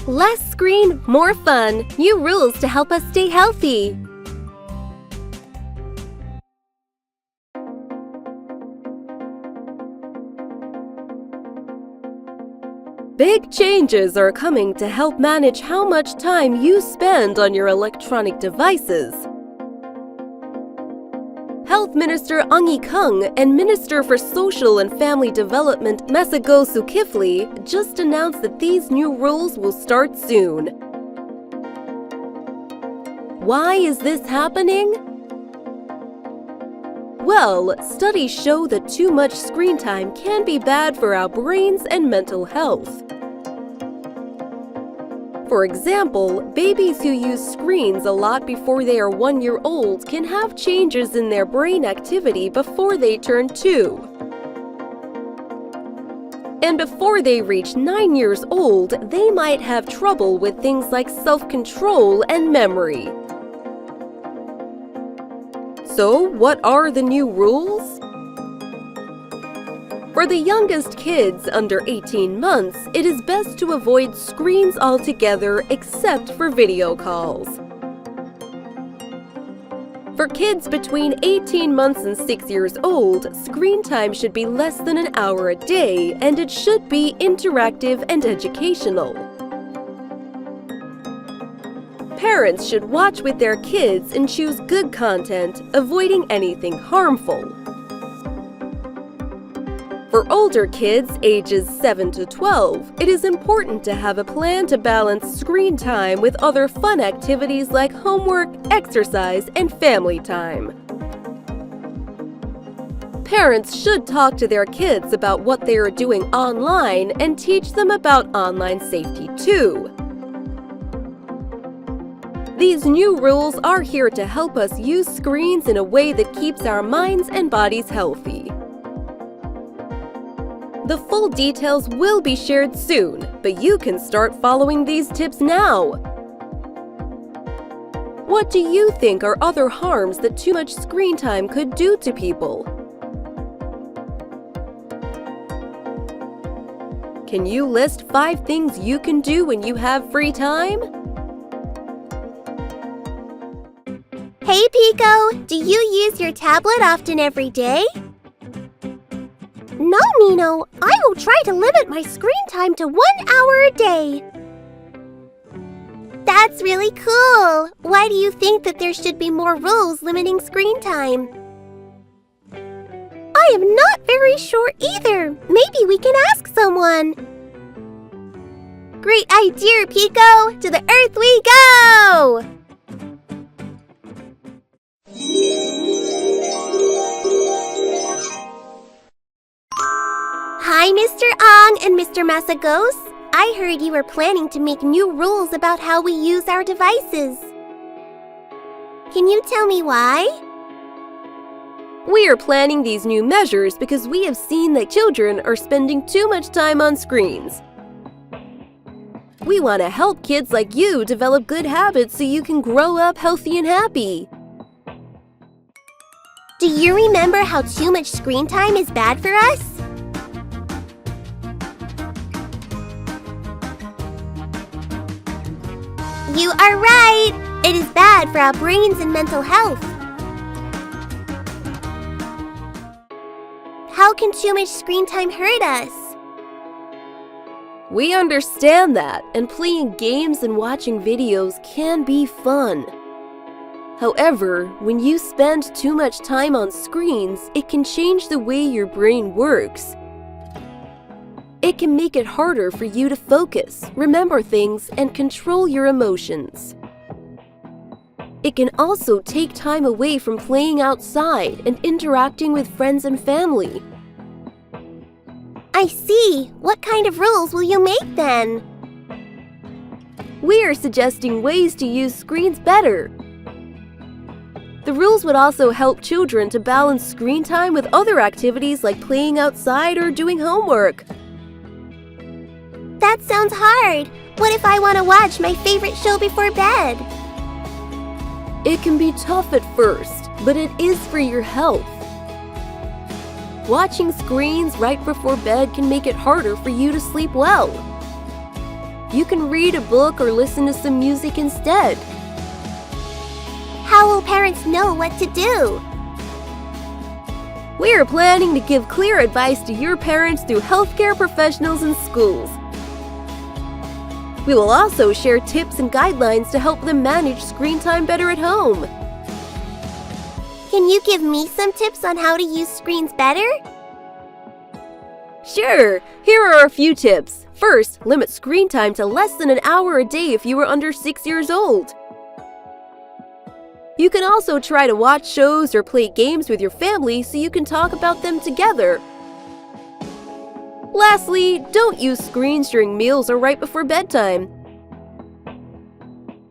Less screen, more fun. New rules to help us stay healthy. Big changes are coming to help manage how much time you spend on your electronic devices. Health Minister Zulkifli and Minister for Social and Family Development Masagos Zulkifli just announced that these new rules will start soon. Why is this happening? Well, studies show that too much screen time can be bad for our brains and mental health. For example, babies who use screens a lot before they are 1 year old can have changes in their brain activity before they turn 2. And before they reach 9 years old, they might have trouble with things like self-control and memory. So, what are the new rules? For the youngest kids under 18 months, it is best to avoid screens altogether except for video calls. For kids between 18 months and 6 years old, screen time should be less than an hour a day, and it should be interactive and educational. Parents should watch with their kids and choose good content, avoiding anything harmful. For older kids ages 7 to 12, it is important to have a plan to balance screen time with other fun activities like homework, exercise, and family time. Parents should talk to their kids about what they are doing online and teach them about online safety too. These new rules are here to help us use screens in a way that keeps our minds and bodies healthy. The full details will be shared soon, but you can start following these tips now. What do you think are other harms that too much screen time could do to people? Can you list 5 things you can do when you have free time? Hey Pico, do you use your tablet often every day? No, Nino, I will try to limit my screen time to 1 hour a day. That's really cool. Why do you think that there should be more rules limiting screen time? I am not very sure either. Maybe we can ask someone. Great idea, Pico! To the Earth we go! Hi, Mr. Ong and Mr. Masagos. I heard you were planning to make new rules about how we use our devices. Can you tell me why? We are planning these new measures because we have seen that children are spending too much time on screens. We want to help kids like you develop good habits so you can grow up healthy and happy. Do you remember how too much screen time is bad for us? You are right! It is bad for our brains and mental health. How can too much screen time hurt us? We understand that, and playing games and watching videos can be fun. However, when you spend too much time on screens, it can change the way your brain works. It can make it harder for you to focus, remember things, and control your emotions. It can also take time away from playing outside and interacting with friends and family. I see. What kind of rules will you make then? We are suggesting ways to use screens better. The rules would also help children to balance screen time with other activities like playing outside or doing homework. That sounds hard. What if I want to watch my favorite show before bed? It can be tough at first, but it is for your health. Watching screens right before bed can make it harder for you to sleep well. You can read a book or listen to some music instead. How will parents know what to do? We are planning to give clear advice to your parents through healthcare professionals and schools. We will also share tips and guidelines to help them manage screen time better at home. Can you give me some tips on how to use screens better? Sure, here are a few tips. First, limit screen time to less than an hour a day if you are under 6 years old. You can also try to watch shows or play games with your family so you can talk about them together. Lastly, don't use screens during meals or right before bedtime.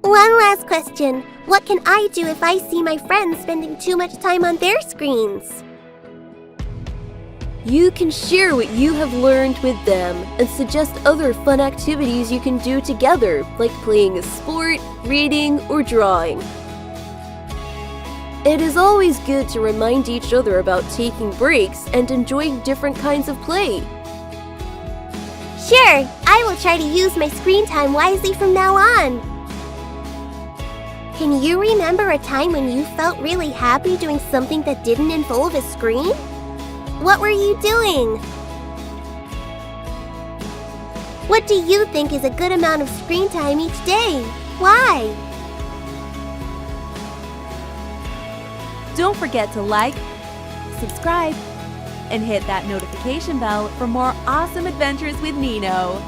One last question. What can I do if I see my friends spending too much time on their screens? You can share what you have learned with them and suggest other fun activities you can do together, like playing a sport, reading, or drawing. It is always good to remind each other about taking breaks and enjoying different kinds of play. Sure, I will try to use my screen time wisely from now on. Can you remember a time when you felt really happy doing something that didn't involve a screen? What were you doing? What do you think is a good amount of screen time each day? Why? Don't forget to like, subscribe, and hit that notification bell for more awesome adventures with Nino.